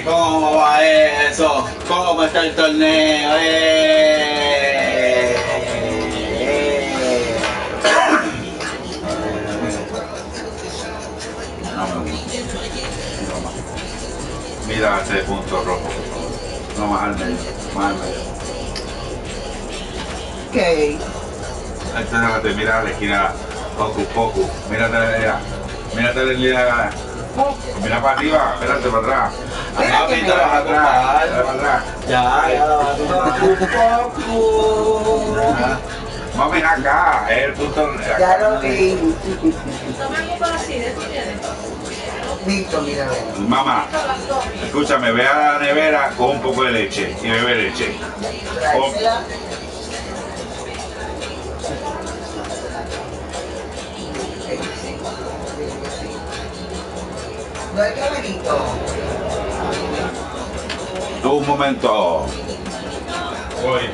¿Cómo va eso? ¿Cómo está el torneo? Mira ese punto rojo, por favor. No, más al medio. Más al medio. Ok. Entonces, mira a la esquina. Poco. Mírate allá. Mírate la línea. Mira para arriba. Espérate para atrás. Para atrás. Ya. Mami, acá. Es el punto. Ya lo vi. Toma algo para así, ¿de esto tienes? Listo, mira. Mamá, escúchame, ve a la nevera con un poco de leche y bebe leche. Tráesela. No hay caminito. Tú un momento. Voy.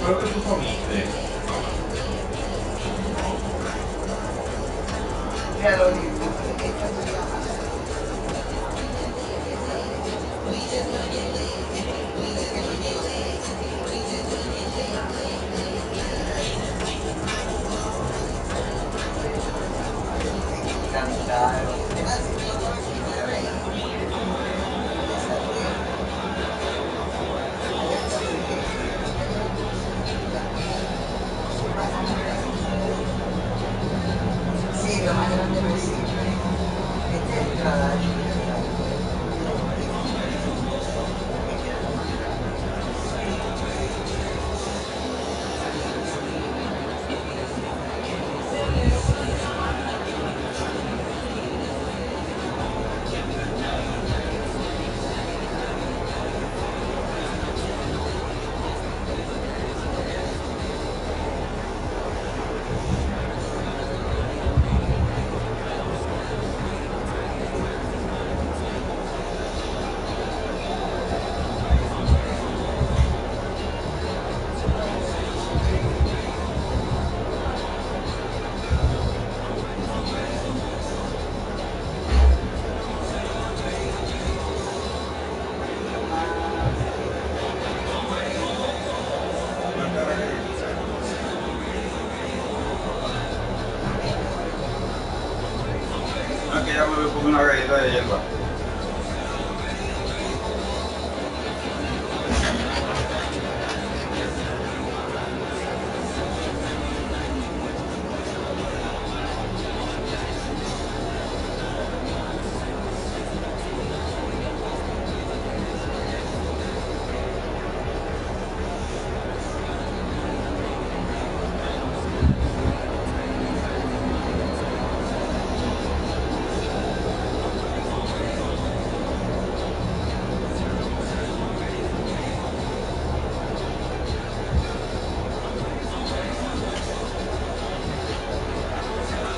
Creo que tú comiste. Ya lo vi. Sí, lo más grande posible. Esta es entrada. No, es que ya me voy a comer una galleta de hierba.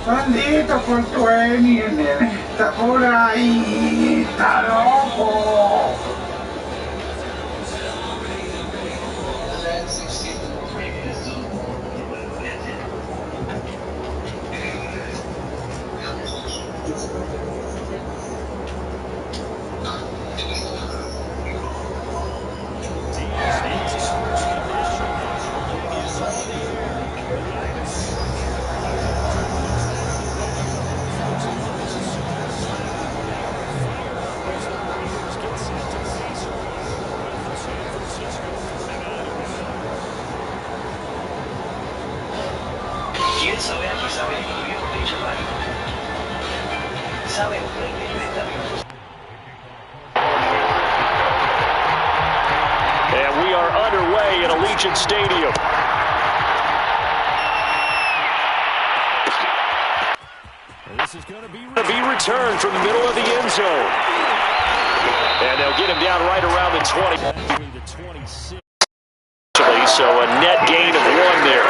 Maldito por tu el nene está por ahí, está loco. ¿Quién sabe aquí sabe el viejo dicho Mario? ¿Sabe usted que yo está vivo? And we are underway at Allegiant Stadium. This is going to be returned from the middle of the end zone. And they'll get him down right around the 20. So a net gain of 1 there.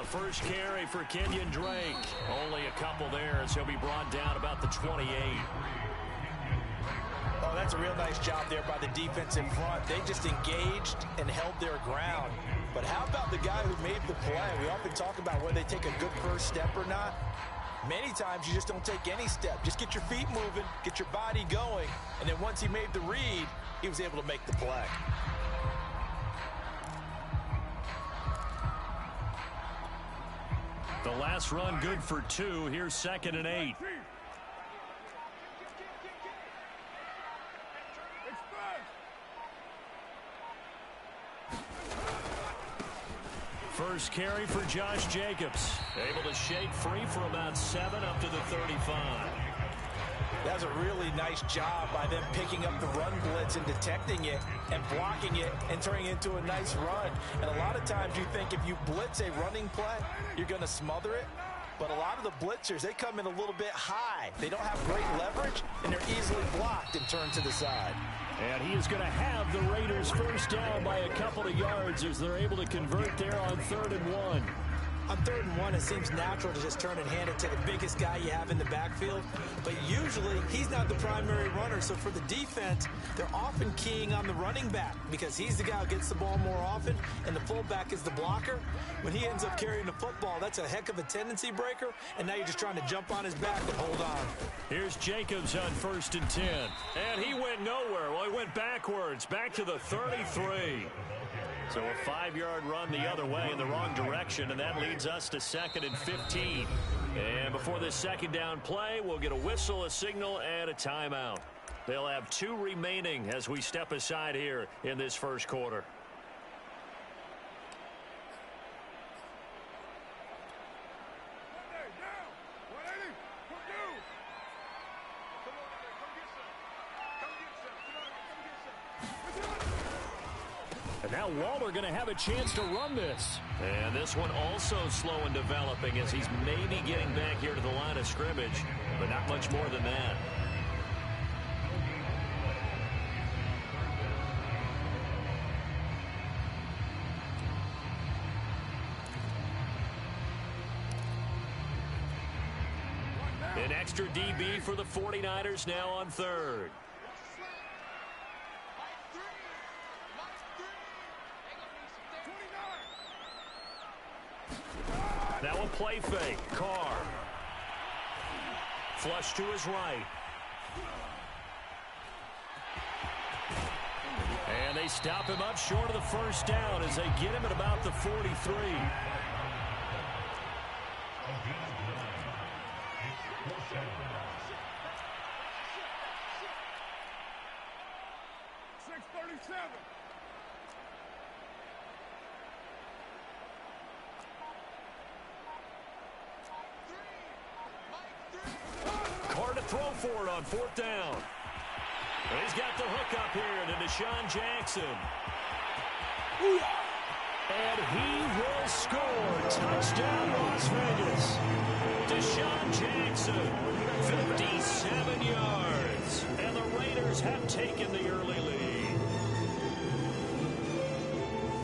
first carry for Kenyon Drake. Only a couple there as he'll be brought down about the 28. Oh, that's a real nice job there by the defense in front. They just engaged and held their ground. But how about the guy who made the play? We often talk about whether they take a good first step or not. Many times you just don't take any step. Just get your feet moving, get your body going, and then once he made the read, he was able to make the play. The last run good for 2. Here's 2nd and 8. First carry for Josh Jacobs. Able to shake free for about 7 up to the 35. That's a really nice job by them picking up the run blitz and detecting it and blocking it and turning it into a nice run. And a lot of times you think if you blitz a running play, you're going to smother it. But a lot of the blitzers, they come in a little bit high. They don't have great leverage, and they're easily blocked and turned to the side. And he is going to have the Raiders first down by a couple of yards as they're able to convert there on 3rd and 1. On 3rd and 1, it seems natural to just turn and hand it to the biggest guy you have in the backfield. But usually, he's not the primary runner. So for the defense, they're often keying on the running back because he's the guy who gets the ball more often, and the fullback is the blocker. When he ends up carrying the football, that's a heck of a tendency breaker, and now you're just trying to jump on his back and hold on. Here's Jacobs on 1st and 10. And he went nowhere. Well, he went backwards, back to the 33. So a 5-yard run the other way in the wrong direction, and that leads us to 2nd and 15. And before this 2nd down play, we'll get a whistle, a signal, and a timeout. They'll have 2 remaining as we step aside here in this first quarter. And now Waller going to have a chance to run this. And this one also slow in developing as he's maybe getting back here to the line of scrimmage, but not much more than that. An extra DB for the 49ers now on 3rd. Now a play fake. Carr. Flush to his right. And they stop him up short of the first down as they get him at about the 43. Hard to throw for it on 4th down. And he's got the hook up here to Deshaun Jackson. And he will score. Touchdown, Las Vegas. Deshaun Jackson, 57 yards. And the Raiders have taken the early lead.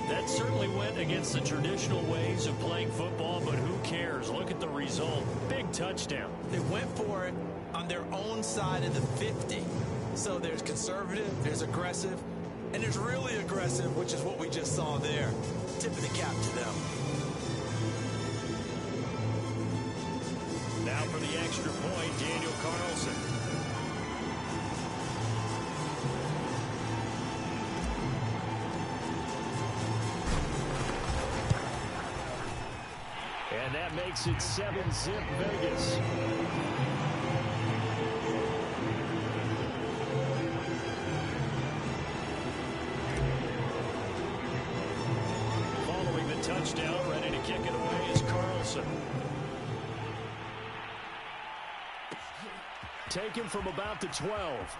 That certainly went against the traditional ways of playing football, but who cares? Look at the result. Big touchdown. They went for it on their own side of the 50. So there's conservative, there's aggressive, and there's really aggressive, which is what we just saw there. Tip of the cap to them. Now for the extra point, Daniel Carlson. And that makes it 7-zip Vegas. Following the touchdown, ready to kick it away is Carlson. Taken from about the 12.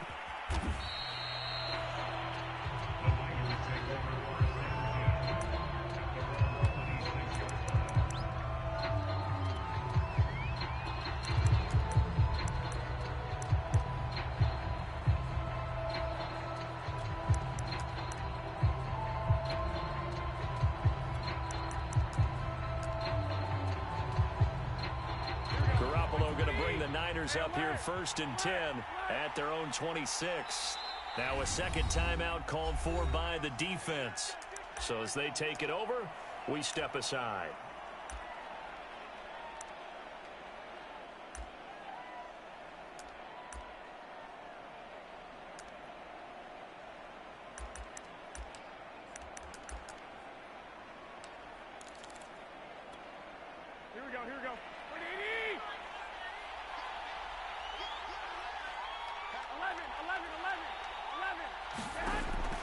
Raiders up here 1st and 10 at their own 26. Now a second timeout called for by the defense. So as they take it over, we step aside. Here we go. 11.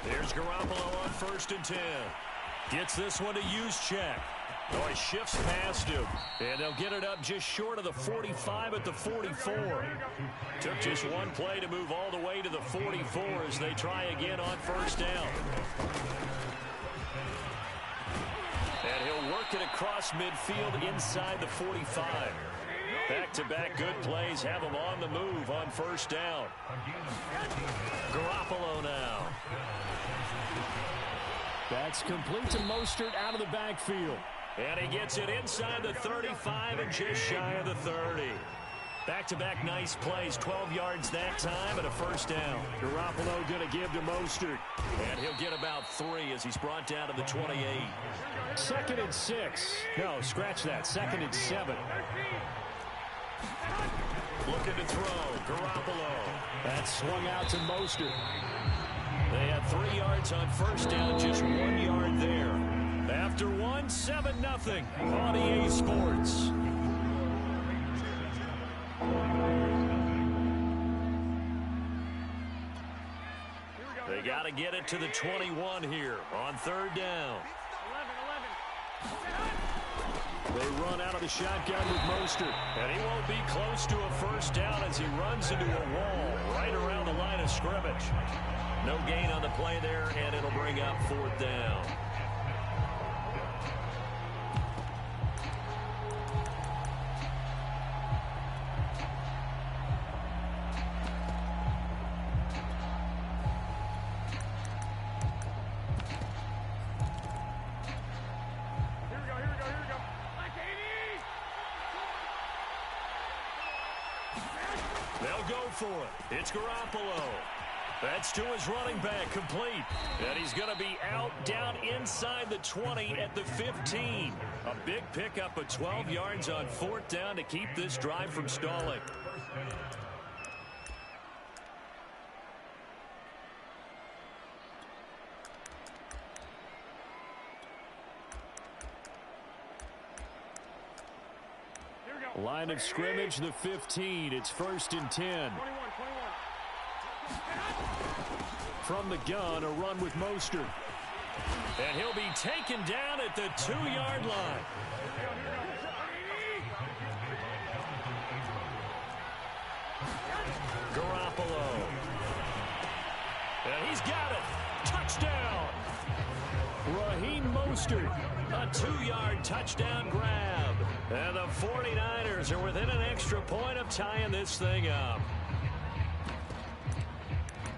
There's Garoppolo on 1st and 10. Gets this one to Juszczyk. Oh, he shifts past him. And they'll get it up just short of the 45 at the 44. Took just one play to move all the way to the 44 as they try again on 1st down. And he'll work it across midfield inside the 45. Back-to-back good plays have him on the move on 1st down. Garoppolo now. That's complete to Mostert out of the backfield. And he gets it inside the 35 and just shy of the 30. Back-to-back nice plays, 12 yards that time and a 1st down. Garoppolo going to give to Mostert. And he'll get about 3 as he's brought down to the 28. 2nd and 6. No, scratch that. 2nd and 7. Looking to throw. Garoppolo. That's swung out to Mostert. They had 3 yards on 1st down, just 1 yard there. After 1, 7-0 on EA Sports. They got to get it to the 21 here on 3rd down. 11. They run out of the shotgun with Mostert. And he won't be close to a 1st down as he runs into a wall right around the line of scrimmage. No gain on the play there, and it'll bring up 4th down. Here we go. Like 80. They'll go for it. It's Garoppolo. That's to his running back, complete. And he's going to be out, down inside the 20 at the 15. A big pickup of 12 yards on 4th down to keep this drive from stalling. Line of scrimmage, the 15. It's 1st and 10. 21. From the gun, a run with Mostert. And he'll be taken down at the 2-yard line. Garoppolo. And he's got it. Touchdown. Raheem Mostert. A 2-yard touchdown grab. And the 49ers are within an extra point of tying this thing up.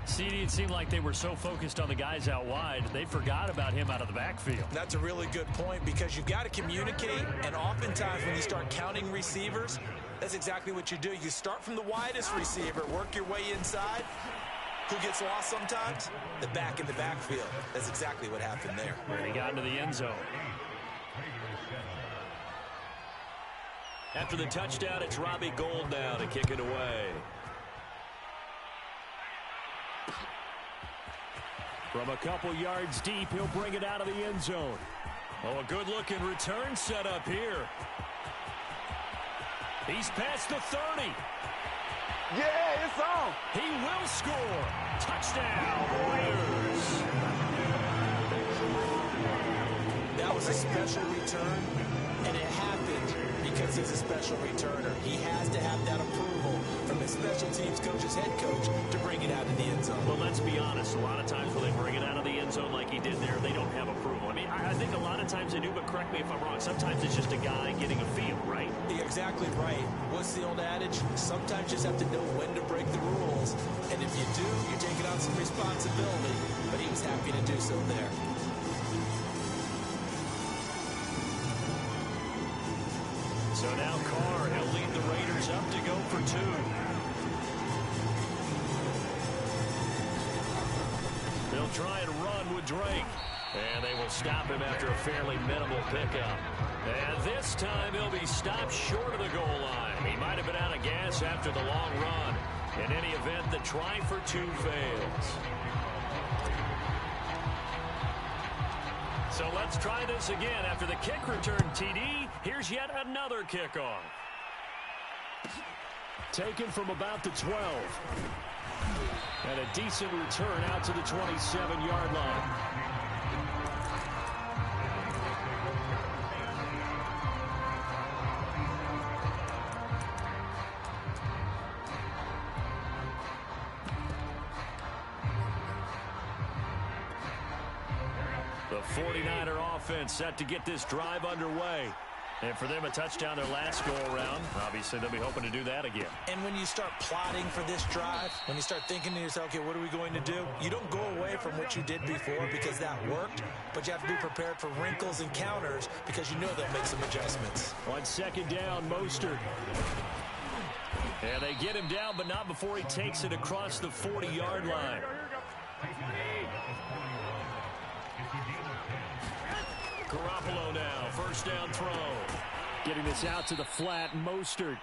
CD, it seemed like they were so focused on the guys out wide, they forgot about him out of the backfield. That's a really good point because you've got to communicate, and oftentimes when you start counting receivers, that's exactly what you do. You start from the widest receiver, work your way inside. Who gets lost sometimes? The back in the backfield. That's exactly what happened there. And he got into the end zone. After the touchdown, it's Robbie Gould now to kick it away. From a couple yards deep, he'll bring it out of the end zone. Oh, a good-looking return set up here. He's past the 30. Yeah, it's on. He will score. Touchdown, Raiders. That was a special return, and it happened because he's a special returner. He has to have that approval from his special teams coach's head coach to bring it out of the end zone. But let's be honest, a lot of times when they bring it out of the end zone like he did there, they don't have approval. I mean, I think a lot of times they do, but correct me if I'm wrong. Sometimes it's just a guy getting a feel, right? You're exactly right. What's the old adage? Sometimes you just have to know when to break the rules. And if you do, you're taking on some responsibility. But he was happy to do so there. So now Carr, he'll lead the Raiders is up to go for 2. They'll try and run with Drake. And they will stop him after a fairly minimal pickup. And this time he'll be stopped short of the goal line. He might have been out of gas after the long run. In any event, the try for 2 fails. So let's try this again. After the kick return TD, here's yet another kickoff. Taken from about the 12. And a decent return out to the 27-yard line. The 49er offense set to get this drive underway. And for them, a touchdown their last go-around. Obviously, they'll be hoping to do that again. And when you start plotting for this drive, when you start thinking to yourself, okay, what are we going to do? You don't go away from what you did before because that worked, but you have to be prepared for wrinkles and counters because you know they'll make some adjustments. On second down, Mostert. And they get him down, but not before he takes it across the 40-yard line. Garoppolo now, first down throw. Getting this out to the flat, Mostert.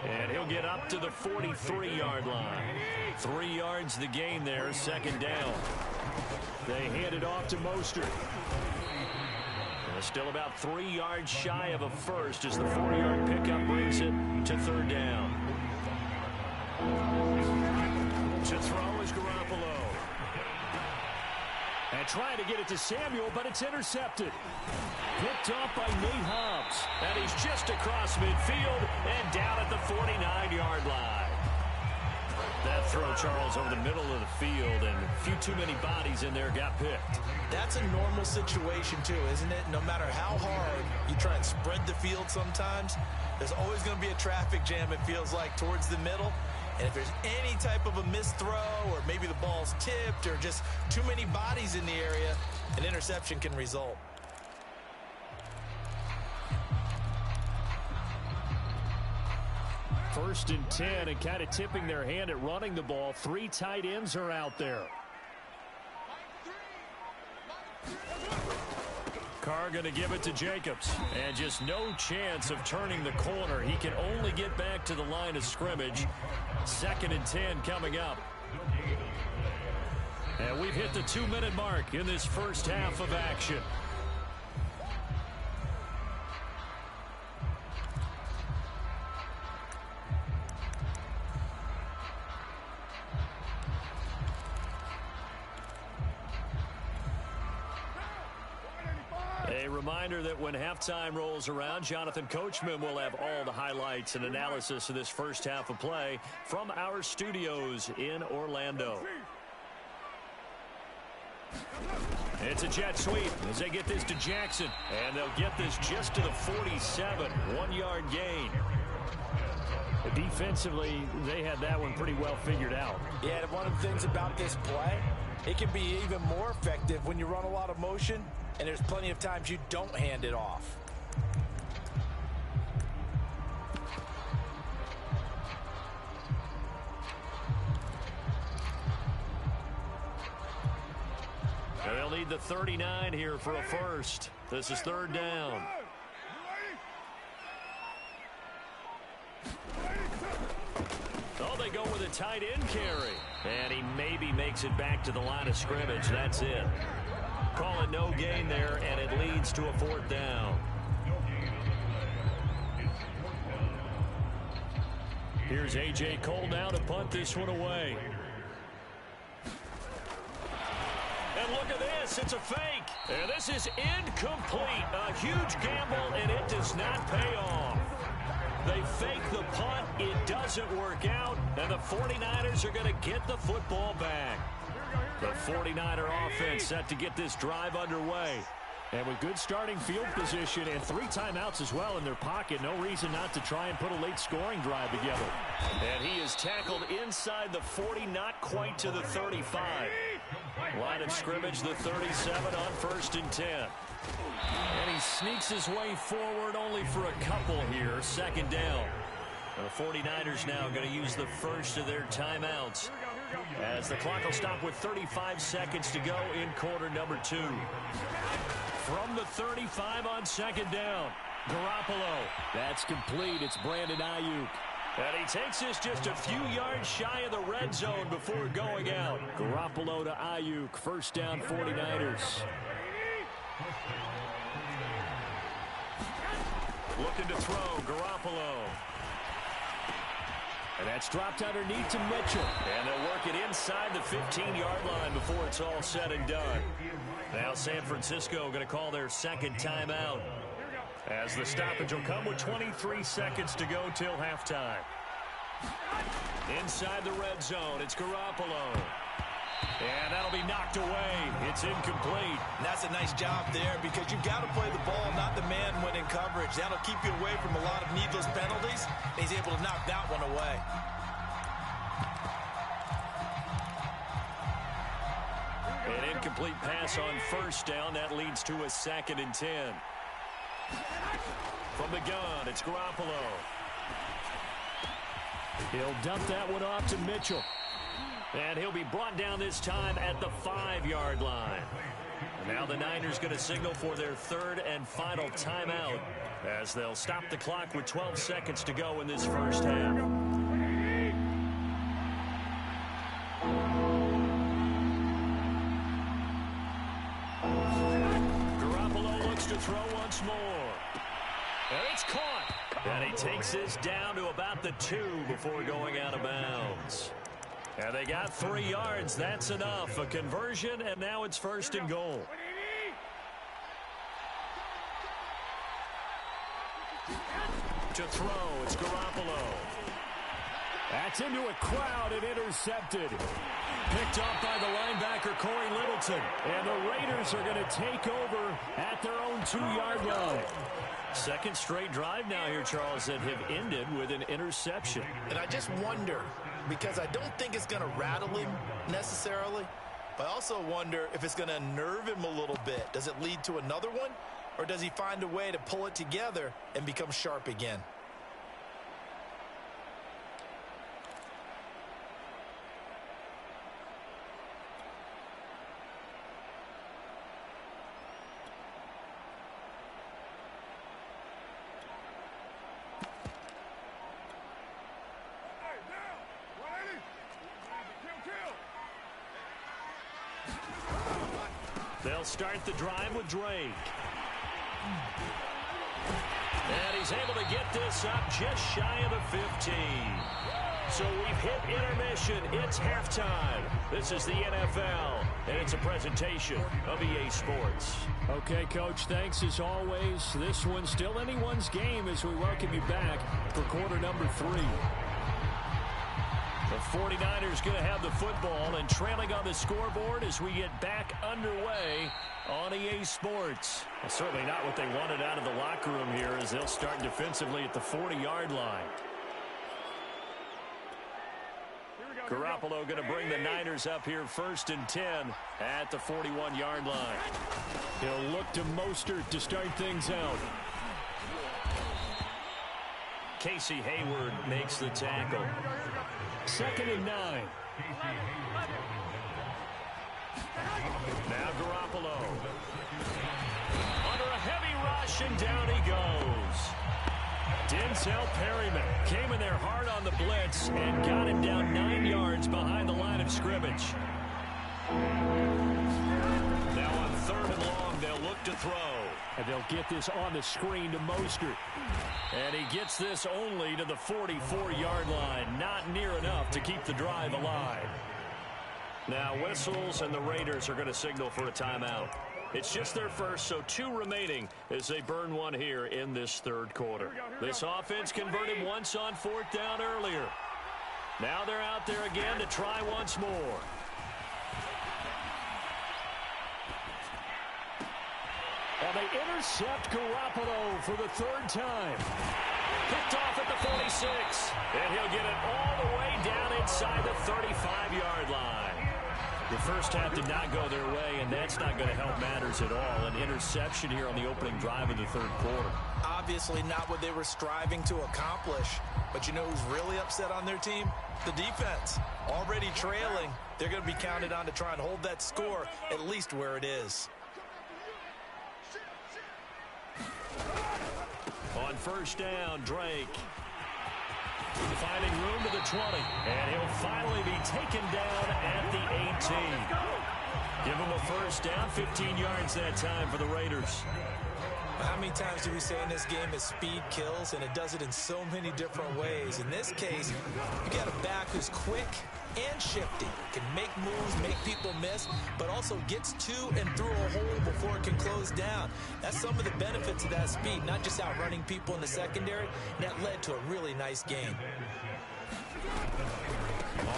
And he'll get up to the 43-yard line. 3 yards the gain there, second down. They hand it off to Mostert. Still about 3 yards shy of a first as the 4-yard pickup brings it to third down. To throw is Garoppolo. And trying to get it to Samuel, but it's intercepted. Picked off by Nate Hobbs. And he's just across midfield and down at the 49-yard line. That throw, Charles, over the middle of the field, and a few too many bodies in there got picked. That's a normal situation, too, isn't it? No matter how hard you try and spread the field sometimes, there's always going to be a traffic jam, it feels like, towards the middle. And if there's any type of a missed throw or maybe the ball's tipped or just too many bodies in the area, an interception can result. First and 10, and kind of tipping their hand at running the ball. 3 tight ends are out there. Carr going to give it to Jacobs. And just no chance of turning the corner. He can only get back to the line of scrimmage. 2nd and 10 coming up. And we've hit the 2-minute mark in this first half of action. A reminder that when halftime rolls around, Jonathan Coachman will have all the highlights and analysis of this first half of play from our studios in Orlando. It's a jet sweep as they get this to Jackson, and they'll get this just to the 47, 1-yard gain. Defensively, they had that one pretty well figured out. Yeah, and one of the things about this play, it can be even more effective when you run a lot of motion, and there's plenty of times you don't hand it off. And they'll need the 39 here for a first. This is third down. Oh, they go with a tight end carry. And he maybe makes it back to the line of scrimmage. That's it. Call it no gain there, and it leads to a 4th down. Here's A.J. Cole now to punt this one away. And look at this. It's a fake. And this is incomplete. A huge gamble, and it does not pay off. They fake the punt. It doesn't work out, and the 49ers are going to get the football back. The 49er offense set to get this drive underway. And with good starting field position and 3 timeouts as well in their pocket, no reason not to try and put a late scoring drive together. And he is tackled inside the 40, not quite to the 35. Line of scrimmage, the 37 on 1st and 10. And he sneaks his way forward only for a couple here. 2nd down. The 49ers now going to use the first of their timeouts as the clock will stop with 35 seconds to go in quarter number 2. From the 35 on second down, Garoppolo. That's complete. It's Brandon Ayuk. And he takes this just a few yards shy of the red zone before going out. Garoppolo to Ayuk. First down, 49ers. Looking to throw, Garoppolo. And that's dropped underneath to Mitchell. And they'll work it inside the 15-yard line before it's all said and done. Now San Francisco going to call their second timeout, as the stoppage will come with 23 seconds to go till halftime. Inside the red zone, it's Garoppolo. And that'll be knocked away. It's incomplete. And that's a nice job there, because you've got to play the ball, not the man when in coverage. That'll keep you away from a lot of needless penalties. He's able to knock that one away. An incomplete pass on first down. That leads to a 2nd and 10. From the gun, it's Garoppolo. He'll dump that one off to Mitchell. And he'll be brought down this time at the 5-yard line. Now the Niners going to signal for their third and final timeout, as they'll stop the clock with 12 seconds to go in this first half. Garoppolo looks to throw once more. And it's caught. And he takes this down to about the 2 before going out of bounds. And they got 3 yards. That's enough. A conversion, and now it's first and goal. To throw, it's Garoppolo. That's into a crowd and intercepted. Picked off by the linebacker, Corey Littleton. And the Raiders are going to take over at their own 2-yard line. Second straight drive now here, Charles, that have ended with an interception. And I just wonder, because I don't think it's going to rattle him necessarily, but I also wonder if it's going to unnerve him a little bit. Does it lead to another one, or does he find a way to pull it together and become sharp again? They'll start the drive with Drake. And he's able to get this up just shy of the 15. So we've hit intermission. It's halftime. This is the NFL, and it's a presentation of EA Sports. Okay, Coach, thanks as always. This one's still anyone's game as we welcome you back for quarter number 3. The 49ers going to have the football and trailing on the scoreboard as we get back underway on EA Sports. Well, certainly not what they wanted out of the locker room here, as they'll start defensively at the 40-yard line. Garoppolo going to bring the Niners up here first and 10 at the 41-yard line. He'll look to Mostert to start things out. Casey Hayward makes the tackle. 2nd and 9. Now Garoppolo. Under a heavy rush, and down he goes. Denzel Perryman came in there hard on the blitz and got him down 9 yards behind the line of scrimmage. Now on 3rd and long, they'll look to throw. And they'll get this on the screen to Mostert. And he gets this only to the 44-yard line. Not near enough to keep the drive alive. Now whistles, and the Raiders are going to signal for a timeout. It's just their first, so 2 remaining as they burn one here in this 3rd quarter. This offense converted once on 4th down earlier. Now they're out there again to try once more. And they intercept Garoppolo for the 3rd time. Picked off at the 46. And he'll get it all the way down inside the 35-yard line. The first half did not go their way, and that's not going to help matters at all. An interception here on the opening drive of the 3rd quarter. Obviously not what they were striving to accomplish. But you know who's really upset on their team? The defense. Already trailing. They're going to be counted on to try and hold that score at least where it is. On first down, Drake. Finding room to the 20. And he'll finally be taken down at the 18. Give him a first down, 15 yards that time for the Raiders. How many times do we say in this game that speed kills, and it does it in so many different ways? In this case, you got a back who's quick and shifty, can make moves, make people miss, but also gets to and through a hole before it can close down. That's some of the benefits of that speed, not just outrunning people in the secondary, and that led to a really nice game.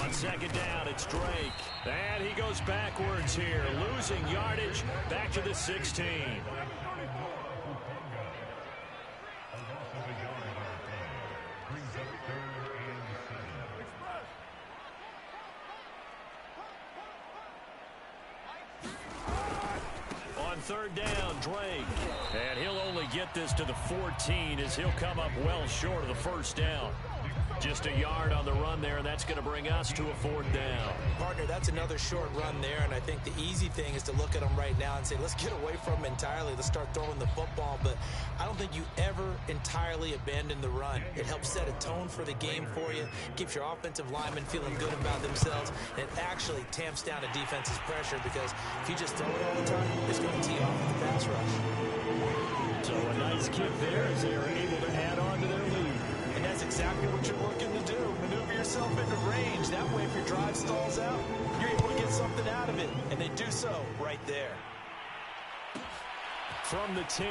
On second down, it's Drake. And he goes backwards here, losing yardage back to the 16. On third down, Drake. And he'll only get this to the 14 as he'll come up well short of the first down. Just a yard on the run there, and that's going to bring us to a fourth down. Partner, that's another short run there, and I think the easy thing is to look at them right now and say, let's get away from them entirely. Let's start throwing the football, but I don't think you ever entirely abandon the run. It helps set a tone for the game for you, keeps your offensive linemen feeling good about themselves, and it actually tamps down a defense's pressure because if you just throw it all the time, it's going to tee off with the pass rush. So a nice kick there as they are able to add on to their lead. And that's exactly what you're looking to do. Maneuver yourself into range. That way, if your drive stalls out, you're able to get something out of it. And they do so right there. From the 10.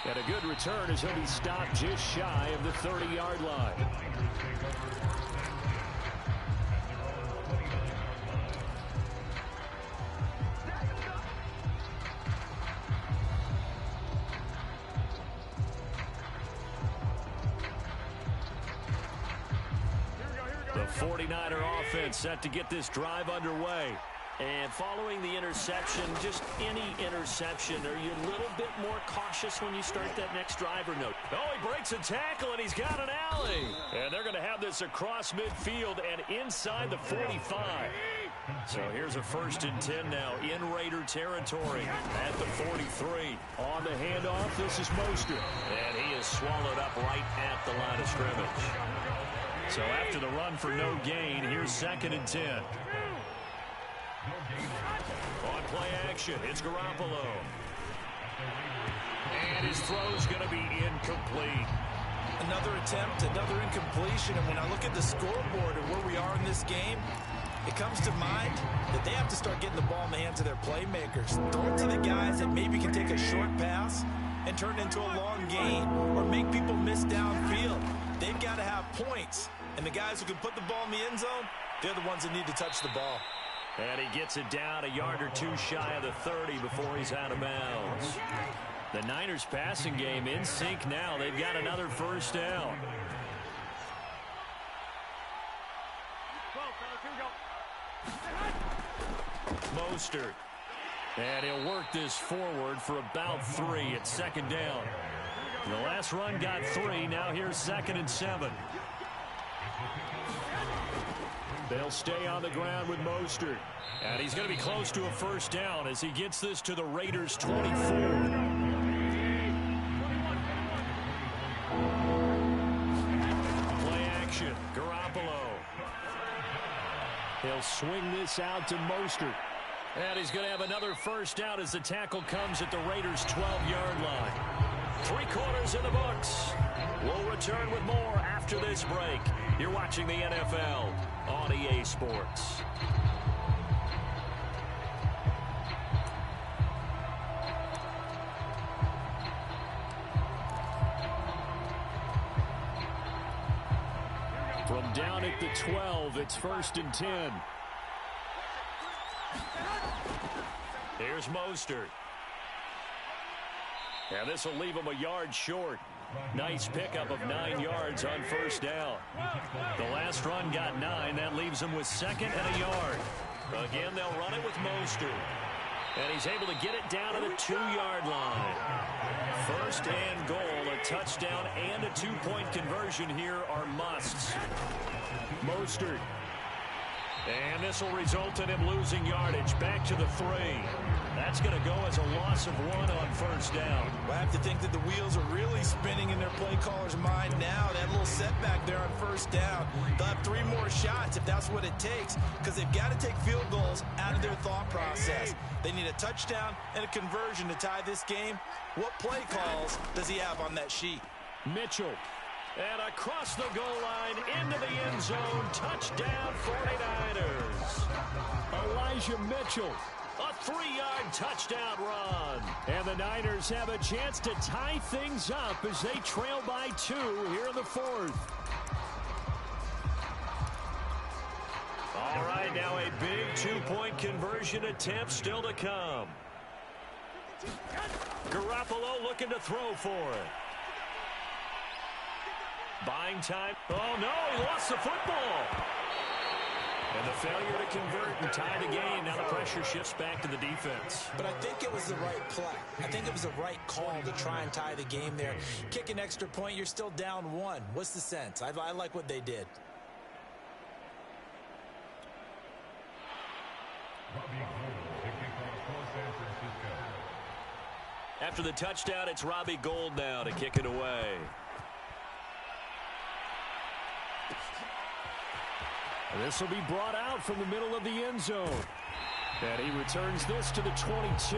And a good return as he'll be stopped just shy of the 30-yard line. The 49er offense set to get this drive underway. And following the interception, just any interception, are you a little bit more cautious when you start that next drive or no? Oh, he breaks a tackle, and he's got an alley. And they're going to have this across midfield and inside the 45. So here's a 1st and 10 now in Raider territory at the 43. On the handoff, this is Mostert. And he is swallowed up right at the line of scrimmage. So after the run for no gain, here's 2nd and 10. On play action, it's Garoppolo. And his throw's going to be incomplete. Another attempt, another incompletion. And when I look at the scoreboard and where we are in this game, it comes to mind that they have to start getting the ball in the hands of their playmakers. Throw it to the guys that maybe can take a short pass and turn it into a long gain or make people miss downfield. They've got to have points. And the guys who can put the ball in the end zone, they're the ones that need to touch the ball. And he gets it down a yard or two shy of the 30 before he's out of bounds. The Niners passing game in sync now. They've got another 1st down. Mostert. And he'll work this forward for about 3 at 2nd down. The last run got 3. Now here's 2nd and 7. They'll stay on the ground with Mostert. And he's going to be close to a 1st down as he gets this to the Raiders' 24. Play action. Garoppolo. He'll swing this out to Mostert. And he's going to have another 1st down as the tackle comes at the Raiders' 12-yard line. 3 quarters in the books. We'll return with more after this break. You're watching the NFL on EA Sports. From down at the 12, it's 1st and 10. Here's Mostert. And this will leave him a yard short. Nice pickup of 9 yards on 1st down. The last run got 9. That leaves him with 2nd and a yard. Again, they'll run it with Mostert. And he's able to get it down to the 2-yard line. 1st and goal touchdown and a two-point conversion here are musts. Mostert. And this will result in him losing yardage. Back to the 3. That's going to go as a loss of 1 on first down. Well, I have to think that the wheels are really spinning in their play caller's mind now. That little setback there on first down. They'll have 3 more shots if that's what it takes, because they've got to take field goals out of their thought process. They need a touchdown and a conversion to tie this game. What play calls does he have on that sheet? Mitchell. And across the goal line, into the end zone, touchdown 49ers. Elijah Mitchell, a 3-yard touchdown run. And the Niners have a chance to tie things up as they trail by 2 here in the 4th. All right, now a big 2-point conversion attempt still to come. Garoppolo looking to throw for it. Buying time. Oh, no, he lost the football. And the failure to convert and tie the game. Now the pressure shifts back to the defense. But I think it was the right play. I think it was the right call to try and tie the game there. Kick an extra point, you're still down 1. What's the sense? I like what they did. After the touchdown, it's Robbie Gould now to kick it away. This will be brought out from the middle of the end zone. And he returns this to the 22.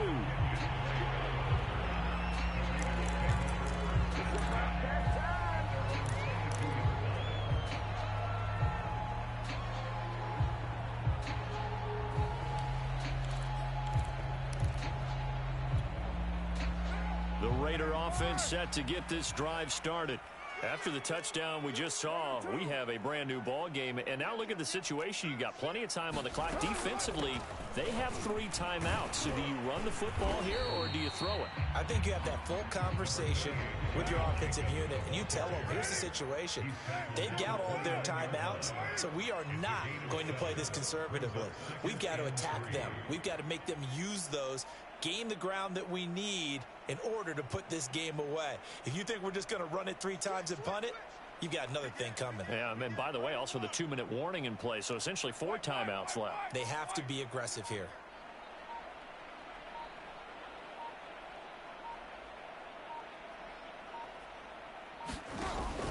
The Raider offense set to get this drive started. After the touchdown we just saw, we have a brand new ball game. And now look at the situation. You got plenty of time on the clock. Defensively, they have 3 timeouts. So do you run the football here or do you throw it? I think you have that full conversation with your offensive unit, and you tell them, here's the situation. They've got all of their timeouts, so we are not going to play this conservatively. We've got to attack them. We've got to make them use those, gain the ground that we need in order to put this game away. If you think we're just going to run it 3 times and punt it, you've got another thing coming. Yeah, and by the way, also the 2-minute warning in play, so essentially 4 timeouts left. They have to be aggressive here.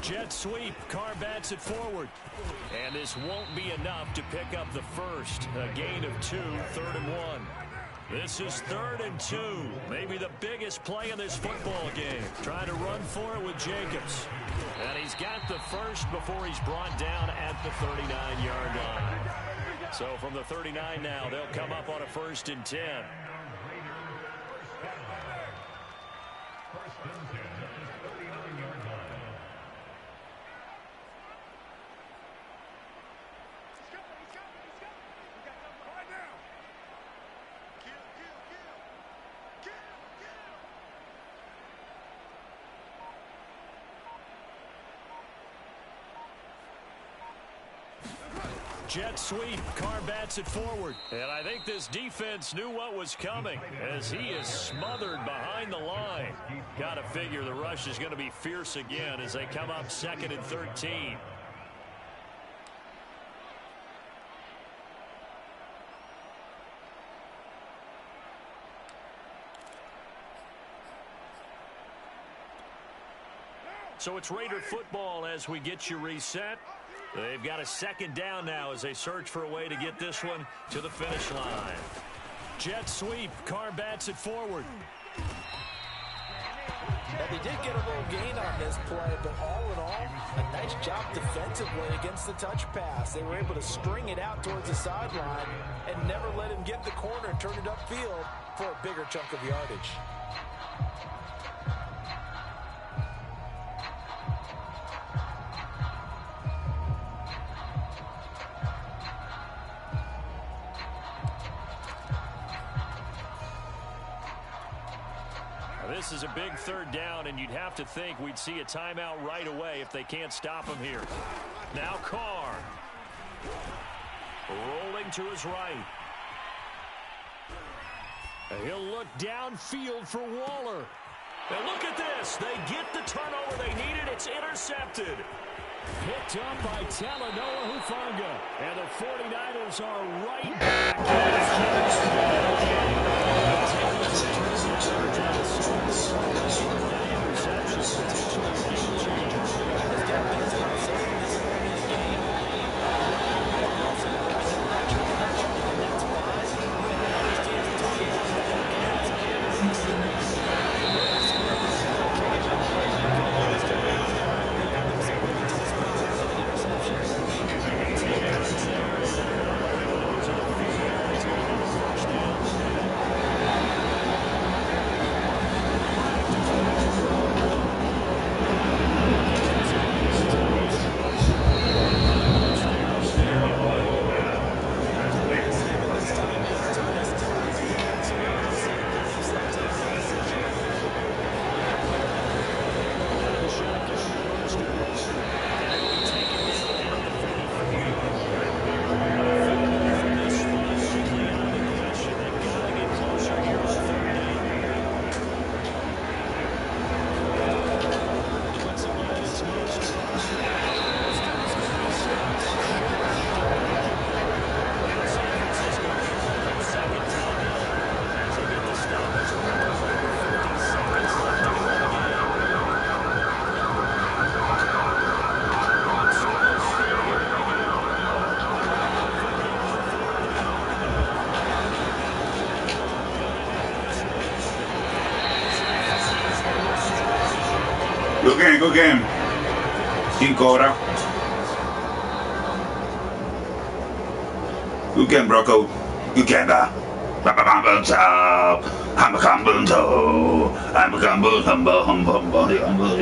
Jet sweep, Carr bats it forward. And this won't be enough to pick up the first. A gain of 2, 3rd and 1. This is 3rd and 2. Maybe the biggest play in this football game. Trying to run for it with Jacobs. And he's got the first before he's brought down at the 39-yard line. So from the 39 now, they'll come up on a 1st and 10. Jet sweep, Carr bats it forward. And I think this defense knew what was coming as he is smothered behind the line. Got to figure the rush is going to be fierce again as they come up 2nd and 13. So it's Raider football as we get you reset. They've got a 2nd down now as they search for a way to get this one to the finish line. Jet sweep. Carr bats it forward. Now, they did get a little gain on this play, but all in all, a nice job defensively against the touch pass. They were able to string it out towards the sideline and never let him get the corner and turn it upfield for a bigger chunk of yardage. This is a big 3rd down, and you'd have to think we'd see a timeout right away if they can't stop him here. Now Carr. Rolling to his right. He'll look downfield for Waller. And look at this. They get the turnover they needed. It's intercepted. Picked up by Talanoa Hufanga. And the 49ers are right back. Good game. 5 horas. Good game, Broco. Good game, da. I'm a combo. I'm a combo.